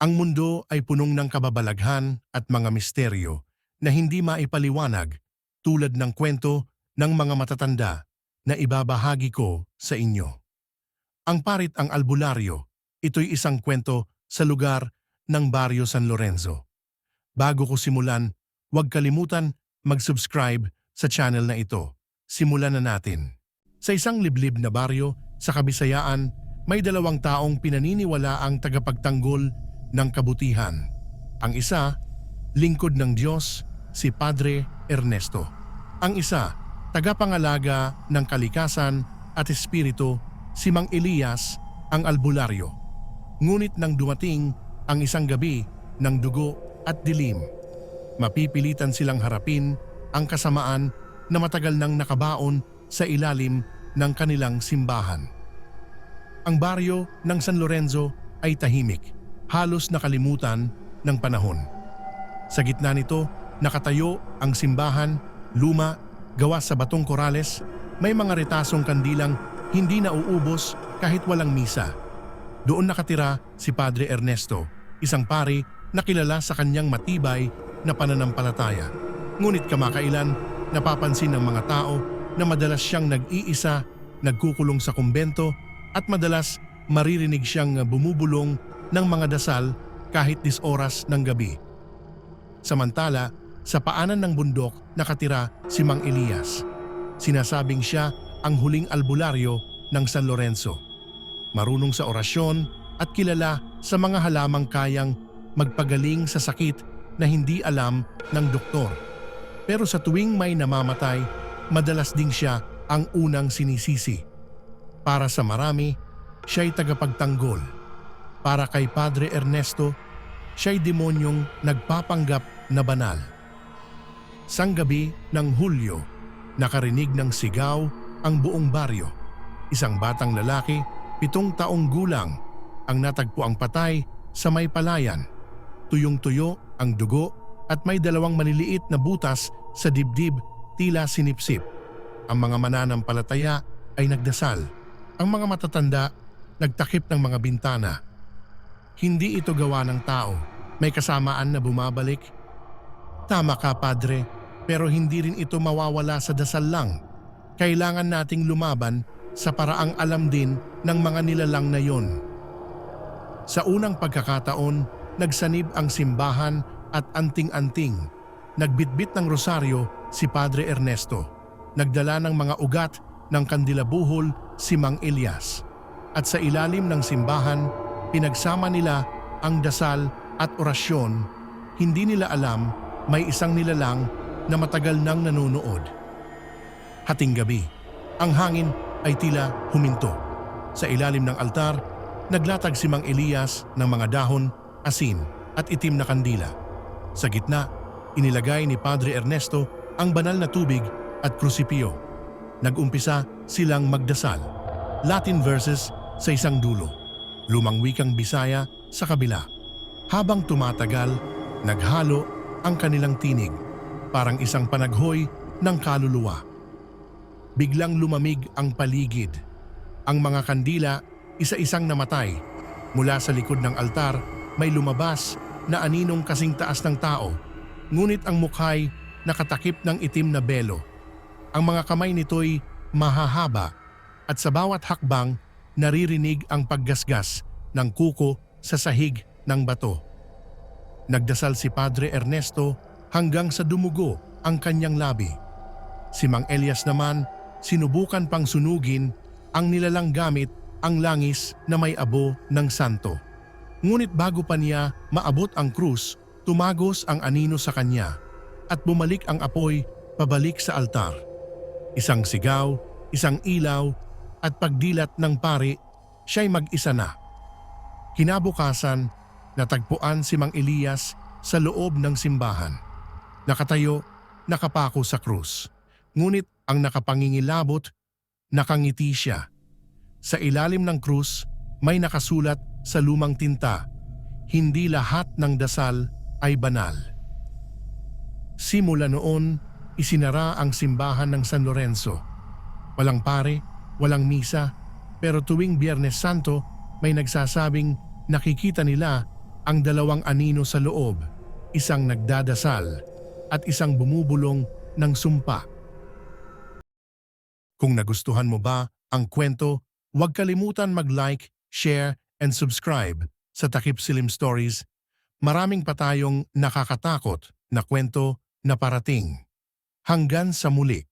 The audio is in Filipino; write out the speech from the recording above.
Ang mundo ay punong ng kababalaghan at mga misteryo na hindi maipaliwanag tulad ng kwento ng mga matatanda na ibabahagi ko sa inyo. Ang parit ang albularyo, ito'y isang kwento sa lugar ng Barrio San Lorenzo. Bago ko simulan, huwag kalimutan mag-subscribe sa channel na ito. Simulan na natin. Sa isang liblib na baryo sa Kabisayaan, may dalawang taong pinaniniwala ang tagapagtanggol ng kabutihan. Ang isa, lingkod ng Diyos, si Padre Ernesto. Ang isa, tagapangalaga ng kalikasan at espiritu, si Mang Elias, ang albularyo. Ngunit nang dumating ang isang gabi ng dugo at dilim, mapipilitan silang harapin ang kasamaan na matagal nang nakabaon sa ilalim ng kanilang simbahan. Ang baryo ng San Lorenzo ay tahimik, halos nakalimutan ng panahon. Sa gitna nito, nakatayo ang simbahan, luma, gawa sa batong korales, may mga retasong kandilang hindi nauubos kahit walang misa. Doon nakatira si Padre Ernesto, isang pari na kilala sa kanyang matibay na pananampalataya. Ngunit kamakailan, napapansin ng mga tao na madalas siyang nag-iisa, nagkukulong sa kumbento at madalas maririnig siyang bumubulong ng mga dasal kahit 10 oras ng gabi. Samantala, sa paanan ng bundok nakatira si Mang Elias. Sinasabing siya ang huling albularyo ng San Lorenzo. Marunong sa orasyon at kilala sa mga halamang kayang magpagaling sa sakit na hindi alam ng doktor. Pero sa tuwing may namamatay, madalas ding siya ang unang sinisisi. Para sa marami, siya'y tagapagtanggol. Para kay Padre Ernesto, siya'y demonyong nagpapanggap na banal. Sang gabi ng Hulyo, nakarinig ng sigaw ang buong baryo. Isang batang lalaki, 7 taong gulang, ang natagpo ang patay sa may palayan. Tuyong-tuyo ang dugo at may 2 maliliit na butas sa dibdib, tila sinipsip. Ang mga mananampalataya ay nagdasal. Ang mga matatanda nagtakip ng mga bintana. Hindi ito gawa ng tao. May kasamaan na bumabalik. Tama ka, Padre, pero hindi rin ito mawawala sa dasal lang. Kailangan nating lumaban sa paraang alam din ng mga nilalang na yon. Sa unang pagkakataon, nagsanib ang simbahan at anting-anting. Nagbitbit ng rosaryo si Padre Ernesto. Nagdala ng mga ugat ng kandilabuhol si Mang Elias. At sa ilalim ng simbahan, pinagsama nila ang dasal at orasyon. Hindi nila alam may isang nilalang na matagal nang nanonood. Hating gabi, ang hangin ay tila huminto. Sa ilalim ng altar, naglatag si Mang Elias ng mga dahon, asin at itim na kandila. Sa gitna, inilagay ni Padre Ernesto ang banal na tubig at krusipyo. Nag-umpisa silang magdasal. Latin verses sa isang dulo, lumang wikang Bisaya sa kabila. Habang tumatagal, naghalo ang kanilang tinig, parang isang panaghoy ng kaluluwa. Biglang lumamig ang paligid. Ang mga kandila, isa-isang namatay. Mula sa likod ng altar, may lumabas na aninong kasing taas ng tao, ngunit ang mukha'y nakatakip ng itim na belo. Ang mga kamay nito'y mahahaba at sa bawat hakbang naririnig ang paggasgas ng kuko sa sahig ng bato. Nagdasal si Padre Ernesto hanggang sa dumugo ang kanyang labi. Si Mang Elias naman sinubukan pang sunugin ang nilalang gamit ang langis na may abo ng santo. Ngunit bago pa niya maabot ang krus, tumagos ang anino sa kanya at bumalik ang apoy pabalik sa altar. Isang sigaw, isang ilaw at pagdilat ng pari, siya'y mag-isa na. Kinabukasan, natagpuan si Mang Elias sa loob ng simbahan. Nakatayo, nakapako sa krus. Ngunit ang nakapangingilabot, nakangiti siya. Sa ilalim ng krus, may nakasulat sa lumang tinta, "Hindi lahat ng dasal ay banal." Simula noon, isinara ang simbahan ng San Lorenzo. Walang pare, walang misa, pero tuwing Biyernes Santo may nagsasabing nakikita nila Ang dalawang anino sa loob, isang nagdadasal at isang bumubulong ng sumpa. Kung nagustuhan mo ba ang kwento, huwag kalimutan mag-like, share, and subscribe sa Takip Silim Stories. Maraming pa tayong nakakatakot na kwento na parating. Hanggang sa muli.